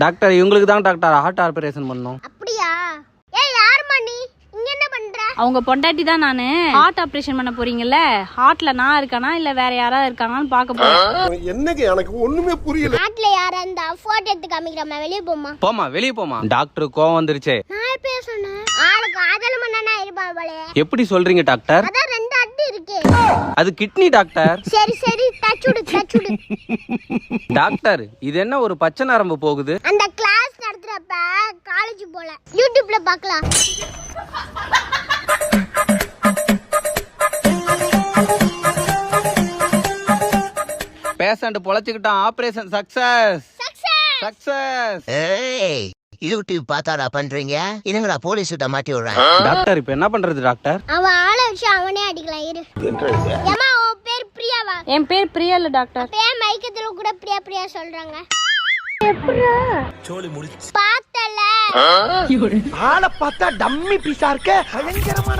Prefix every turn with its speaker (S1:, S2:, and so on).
S1: Doctor இவங்களுக்கு தான் doctor heart operation பண்ணோம்.
S2: அப்படியா? ஏய் யாரும்மா நீ? இங்க என்ன பண்ற?
S3: அவங்க பொண்டாட்டி தான் நானு. ஹார்ட் ஆபரேஷன் பண்ண போறீங்கல்ல, ஹார்ட்ல நான் இருக்கானா இல்ல வேற யாராவது இருக்காங்கன்னு பாக்க போறேன்.
S4: என்னங்க எனக்கு ஒண்ணுமே புரியல.
S2: நாட்டுல யாரா இருந்தா போட்டோ எடுத்து காமிக்கிறமா, வெளிய போமா.
S1: போமா வெளியே போமா. டாக்டர் கோவம் வந்துருச்சே.
S2: நான் எப்ப சொன்னேன்? ஆளுக்கு ஆதல மண்ணனா இருப்பா போலே.
S1: எப்படி சொல்றீங்க டாக்டர்?
S2: அதான் ரெண்டு அடி இருக்கு.
S1: அது கிட்னி டாக்டர்.
S2: சரி சரி டச்சுடு டச்சுடு.
S1: டாக்டர் இது என்ன ஒரு பச்சை நரம்பு போகுது?
S2: அந்த கிளாஸ் நடத்துறப்ப காலேஜ் போல யூடியூப்ல பார்க்கலாம்.
S1: பேஷண்ட் பொழைச்சுக்கிட்டான். Operation success success.
S5: ஏய் யூடியூப் பார்த்தாடா பண்றீங்க, இதுங்கடா போலீஸ் கிட்ட மாட்டி விடுறேன்.
S1: டாக்டர் இப்போ என்ன பண்றது டாக்டர்?
S2: அவன் ஆளை வச்சு அவனே அடிக்கலாம் இரு. ஏமா உன் பேர் பிரியாவா?
S3: என் பேர் பிரியா இல்ல டாக்டர்.
S2: பேர் மைக்கத்துல கூட பிரியா பிரியா சொல்றாங்க. எப்படா சோலி முடிச்சு பார்த்தல?
S4: ஆளை பார்த்தா டம்மி பீஸா இருக்க பயங்கரமான